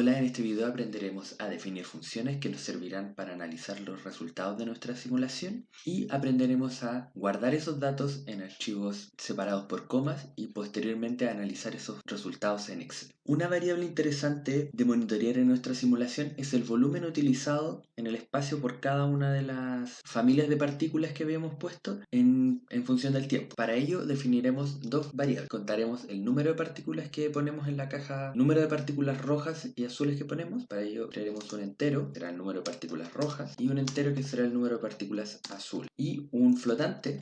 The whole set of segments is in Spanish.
Hola, en este video aprenderemos a definir funciones que nos servirán para analizar los resultados de nuestra simulación y aprenderemos a guardar esos datos en archivos separados por comas y posteriormente a analizar esos resultados en Excel. Una variable interesante de monitorear en nuestra simulación es el volumen utilizado en el espacio por cada una de las familias de partículas que habíamos puesto en función del tiempo. Para ello definiremos dos variables. Contaremos el número de partículas que ponemos en la caja, número de partículas rojas y azules que ponemos. Para ello crearemos un entero, será el número de partículas rojas, y un entero que será el número de partículas azules. Y un flotante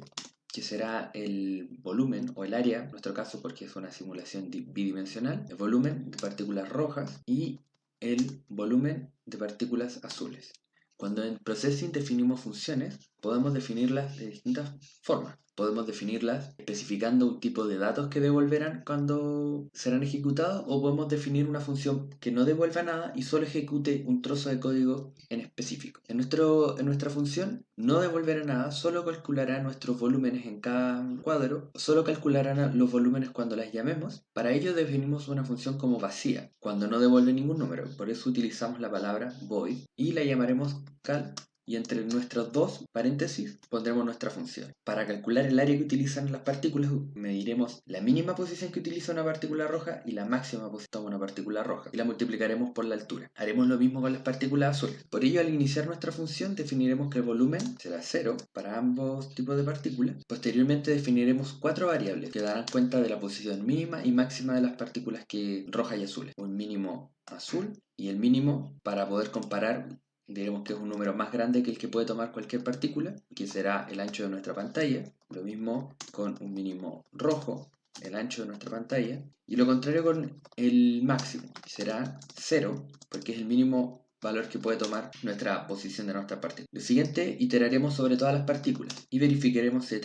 que será el volumen o el área, en nuestro caso porque es una simulación bidimensional, el volumen de partículas rojas y el volumen de partículas azules. Cuando en Processing definimos funciones, podemos definirlas de distintas formas. Podemos definirlas especificando un tipo de datos que devolverán cuando serán ejecutados, o podemos definir una función que no devuelva nada y solo ejecute un trozo de código en específico. En nuestra función no devolverá nada, solo calculará nuestros volúmenes en cada cuadro, solo calculará los volúmenes cuando las llamemos. Para ello definimos una función como vacía, cuando no devuelve ningún número, por eso utilizamos la palabra void y la llamaremos cal. Y entre nuestros dos paréntesis pondremos nuestra función. Para calcular el área que utilizan las partículas, mediremos la mínima posición que utiliza una partícula roja y la máxima posición de una partícula roja, y la multiplicaremos por la altura. Haremos lo mismo con las partículas azules. Por ello, al iniciar nuestra función, definiremos que el volumen será 0 para ambos tipos de partículas. Posteriormente definiremos cuatro variables que darán cuenta de la posición mínima y máxima de las partículas rojas y azules. Un mínimo azul y el mínimo para poder comparar. Diremos que es un número más grande que el que puede tomar cualquier partícula, que será el ancho de nuestra pantalla. Lo mismo con un mínimo rojo, el ancho de nuestra pantalla. Y lo contrario con el máximo, que será 0, porque es el mínimo valor que puede tomar nuestra posición de nuestra partícula. Lo siguiente, iteraremos sobre todas las partículas y verificaremos si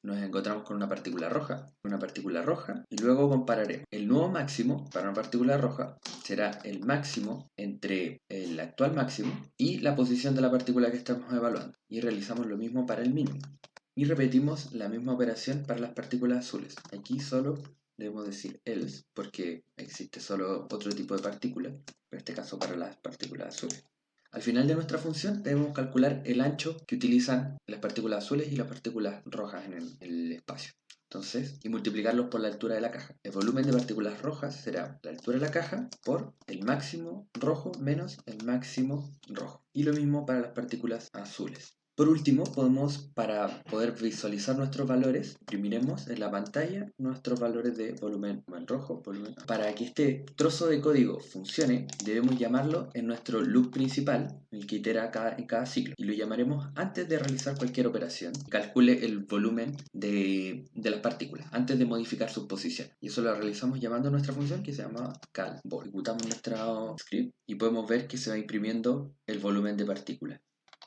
nos encontramos con una partícula roja, y luego compararemos. El nuevo máximo para una partícula roja será el máximo entre el actual máximo y la posición de la partícula que estamos evaluando. Y realizamos lo mismo para el mínimo. Y repetimos la misma operación para las partículas azules. Aquí solo debemos decir else, porque existe solo otro tipo de partícula, en este caso para las partículas azules. Al final de nuestra función debemos calcular el ancho que utilizan las partículas azules y las partículas rojas en el espacio. Entonces, y multiplicarlos por la altura de la caja. El volumen de partículas rojas será la altura de la caja por el máximo rojo menos el máximo rojo. Y lo mismo para las partículas azules. Por último, para poder visualizar nuestros valores, imprimiremos en la pantalla nuestros valores de volumen rojo, volumen. Para que este trozo de código funcione, debemos llamarlo en nuestro loop principal, el que itera en cada ciclo. Y lo llamaremos antes de realizar cualquier operación. Calcule el volumen de las partículas, antes de modificar su posición. Y eso lo realizamos llamando nuestra función que se llama cal. Ejecutamos nuestro script y podemos ver que se va imprimiendo el volumen de partículas.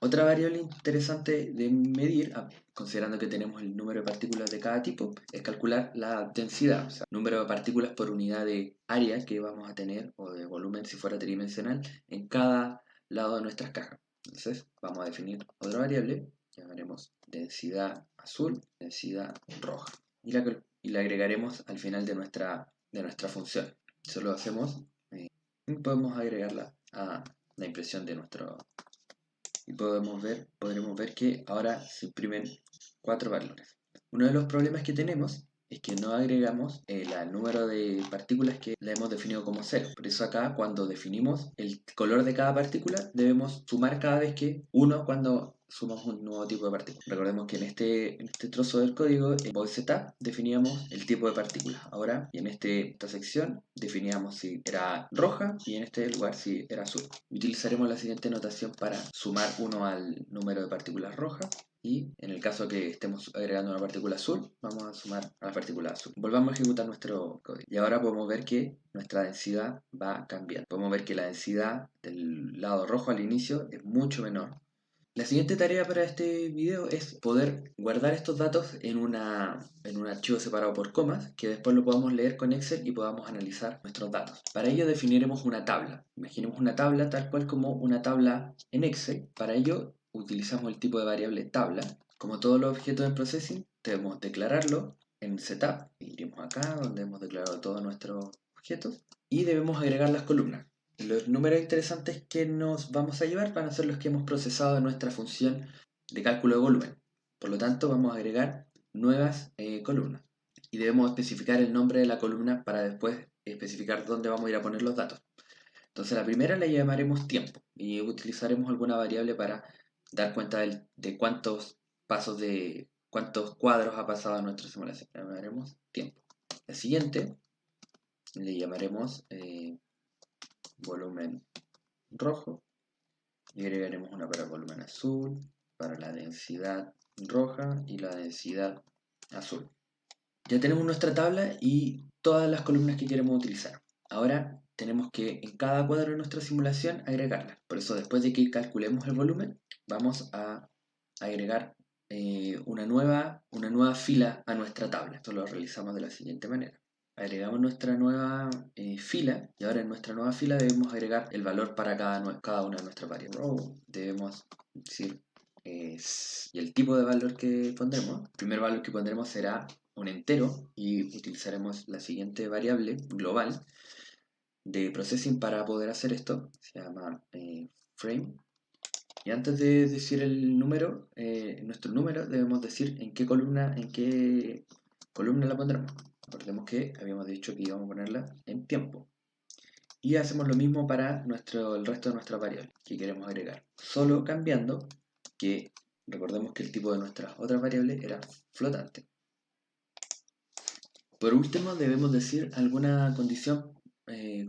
Otra variable interesante de medir, considerando que tenemos el número de partículas de cada tipo, es calcular la densidad, o sea, número de partículas por unidad de área que vamos a tener, o de volumen si fuera tridimensional, en cada lado de nuestras cajas. Entonces vamos a definir otra variable, llamaremos densidad azul, densidad roja, y la agregaremos al final de nuestra función. Eso lo hacemos y podemos agregarla a la impresión de nuestro. Y podremos ver que ahora se imprimen cuatro valores. Uno de los problemas que tenemos es que no agregamos el número de partículas que le hemos definido como 0. Por eso acá, cuando definimos el color de cada partícula, debemos sumar cada vez que 1 cuando sumamos un nuevo tipo de partícula. Recordemos que en este trozo del código, en void setup, definíamos el tipo de partícula. Ahora, y en esta sección, definíamos si era roja y en este lugar si era azul. Utilizaremos la siguiente notación para sumar 1 al número de partículas rojas. Y en el caso que estemos agregando una partícula azul, vamos a sumar a la partícula azul. Volvamos a ejecutar nuestro código. Y ahora podemos ver que nuestra densidad va cambiando. Podemos ver que la densidad del lado rojo al inicio es mucho menor. La siguiente tarea para este video es poder guardar estos datos en un archivo separado por comas, que después lo podamos leer con Excel y podamos analizar nuestros datos. Para ello definiremos una tabla. Imaginemos una tabla tal cual como una tabla en Excel. Para ello utilizamos el tipo de variable tabla. Como todos los objetos en Processing, debemos declararlo en setup. Iremos acá donde hemos declarado todos nuestros objetos y debemos agregar las columnas. Los números interesantes que nos vamos a llevar van a ser los que hemos procesado en nuestra función de cálculo de volumen. Por lo tanto, vamos a agregar nuevas columnas. Y debemos especificar el nombre de la columna para después especificar dónde vamos a ir a poner los datos. Entonces la primera la llamaremos tiempo y utilizaremos alguna variable para dar cuenta de cuántos cuántos cuadros ha pasado en nuestra simulación. La llamaremos tiempo. La siguiente le llamaremos volumen rojo y agregaremos una para el volumen azul, para la densidad roja y la densidad azul. Ya tenemos nuestra tabla y todas las columnas que queremos utilizar. Ahora tenemos que en cada cuadro de nuestra simulación agregarlas. Por eso después de que calculemos el volumen, vamos a agregar una nueva fila a nuestra tabla. Esto lo realizamos de la siguiente manera. Agregamos nuestra nueva fila y ahora en nuestra nueva fila debemos agregar el valor para cada una de nuestras variables. Debemos decir y el tipo de valor que pondremos. El primer valor que pondremos será un entero y utilizaremos la siguiente variable global de processing para poder hacer esto. Se llama frame. Y antes de decir el número, nuestro número, debemos decir en qué columna la pondremos. Recordemos que habíamos dicho que íbamos a ponerla en tiempo. Y hacemos lo mismo para el resto de nuestras variables que queremos agregar. Solo cambiando que recordemos que el tipo de nuestras otras variables era flotante. Por último, debemos decir alguna condición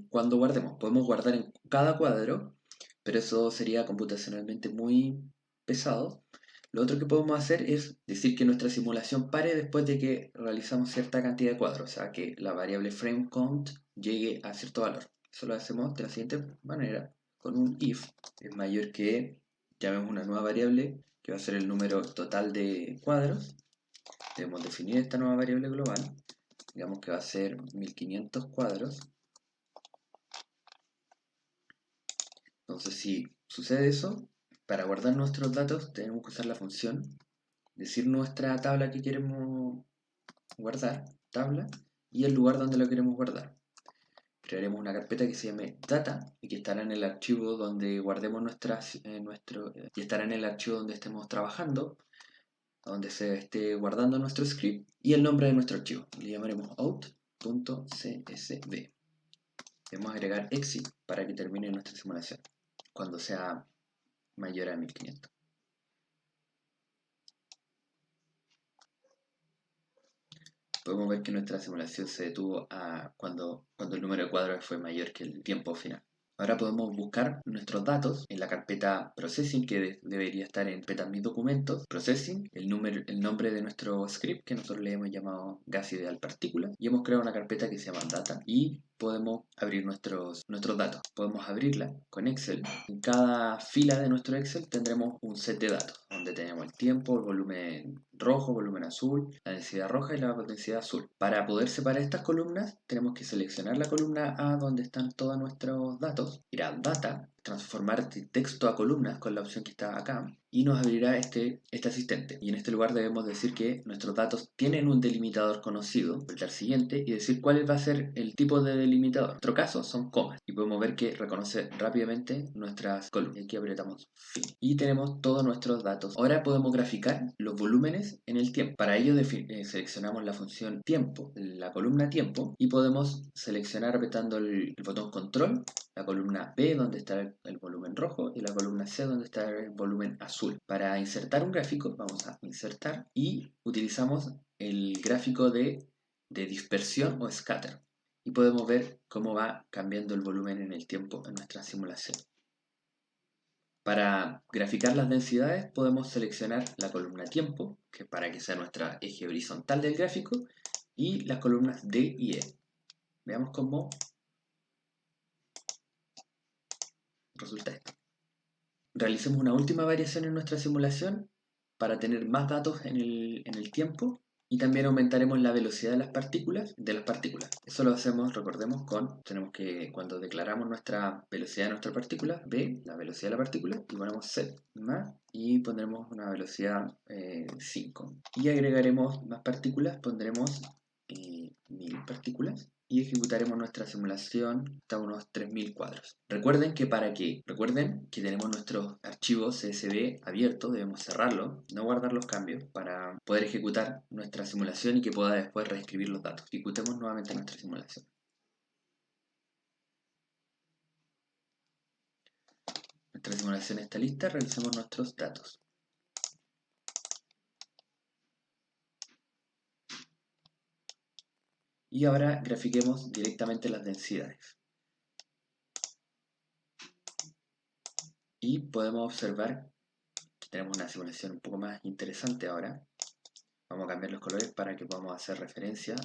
cuando guardemos. Podemos guardar en cada cuadro, pero eso sería computacionalmente muy pesado. Lo otro que podemos hacer es decir que nuestra simulación pare después de que realizamos cierta cantidad de cuadros, o sea, que la variable frameCount llegue a cierto valor. Eso lo hacemos de la siguiente manera, con un if es mayor que, llamemos una nueva variable, que va a ser el número total de cuadros. Debemos definir esta nueva variable global. Digamos que va a ser 1500 cuadros. Entonces, si sucede eso, para guardar nuestros datos tenemos que usar la función, decir nuestra tabla que queremos guardar, tabla, y el lugar donde lo queremos guardar. Crearemos una carpeta que se llame data y que estará en el archivo donde guardemos y estará en el archivo donde estemos trabajando, donde se esté guardando nuestro script, y el nombre de nuestro archivo. Le llamaremos out.csv. Debemos agregar exit para que termine nuestra simulación cuando sea mayor a 1500. Podemos ver que nuestra simulación se detuvo cuando el número de cuadros fue mayor que el tiempo final. Ahora podemos buscar nuestros datos en la carpeta Processing, que debería estar en carpeta Mis documentos, Processing, el nombre de nuestro script, que nosotros le hemos llamado gas ideal partícula, y hemos creado una carpeta que se llama Data, y podemos abrir nuestros datos. Podemos abrirla con Excel. En cada fila de nuestro Excel tendremos un set de datos, donde tenemos el tiempo, el volumen rojo, volumen azul, la densidad roja y la densidad azul. Para poder separar estas columnas, tenemos que seleccionar la columna A donde están todos nuestros datos, ir a Data, transformar texto a columnas con la opción que está acá, y nos abrirá este asistente. Y en este lugar debemos decir que nuestros datos tienen un delimitador conocido, apretar siguiente, y decir cuál va a ser el tipo de delimitador. En nuestro caso son comas, y podemos ver que reconoce rápidamente nuestras columnas. Y aquí apretamos fin. Y tenemos todos nuestros datos. Ahora podemos graficar los volúmenes en el tiempo. Para ello seleccionamos la función tiempo, la columna tiempo, y podemos seleccionar apretando el botón control, la columna B donde está el volumen rojo y la columna C donde está el volumen azul. Para insertar un gráfico vamos a insertar y utilizamos el gráfico de dispersión o scatter y podemos ver cómo va cambiando el volumen en el tiempo en nuestra simulación. Para graficar las densidades podemos seleccionar la columna tiempo, que para que sea nuestra eje horizontal del gráfico, y las columnas D y E. Veamos cómo resulta esto. Realicemos una última variación en nuestra simulación para tener más datos en el tiempo y también aumentaremos la velocidad de las partículas. Eso lo hacemos, recordemos, tenemos que cuando declaramos nuestra velocidad de nuestra partícula, B, la velocidad de la partícula, y ponemos set más y pondremos una velocidad 5. Y agregaremos más partículas, pondremos 1000 partículas. y ejecutaremos nuestra simulación hasta unos 3000 cuadros. Recuerden que tenemos nuestros archivos CSV abiertos, debemos cerrarlos, no guardar los cambios para poder ejecutar nuestra simulación y que pueda después reescribir los datos. Ejecutemos nuevamente nuestra simulación. Nuestra simulación está lista, revisemos nuestros datos. Y ahora grafiquemos directamente las densidades. Y podemos observar que tenemos una simulación un poco más interesante ahora. Vamos a cambiar los colores para que podamos hacer referencia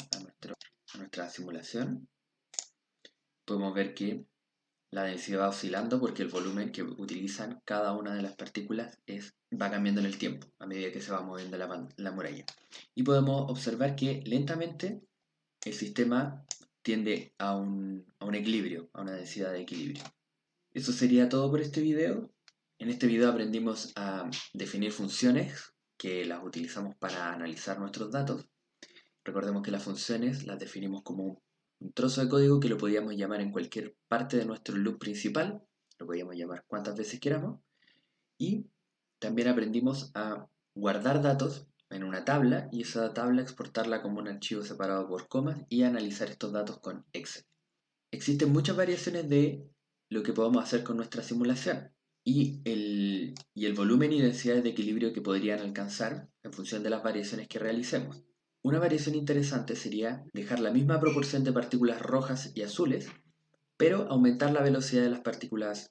a nuestra simulación. Podemos ver que la densidad va oscilando porque el volumen que utilizan cada una de las partículas va cambiando en el tiempo a medida que se va moviendo la muralla. Y podemos observar que lentamente el sistema tiende a un equilibrio, a una densidad de equilibrio. Eso sería todo por este video. En este video aprendimos a definir funciones que las utilizamos para analizar nuestros datos. Recordemos que las funciones las definimos como un trozo de código que lo podíamos llamar en cualquier parte de nuestro loop principal, lo podíamos llamar cuantas veces queramos, y también aprendimos a guardar datos en una tabla y esa tabla exportarla como un archivo separado por comas y analizar estos datos con Excel. Existen muchas variaciones de lo que podemos hacer con nuestra simulación y el volumen y densidades de equilibrio que podrían alcanzar en función de las variaciones que realicemos. Una variación interesante sería dejar la misma proporción de partículas rojas y azules, pero aumentar la velocidad de las partículas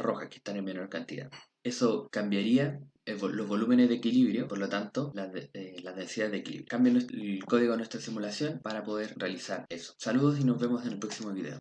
rojas que están en menor cantidad. Eso cambiaría los volúmenes de equilibrio, por lo tanto, las densidades de equilibrio. Cambien el código de nuestra simulación para poder realizar eso. Saludos y nos vemos en el próximo video.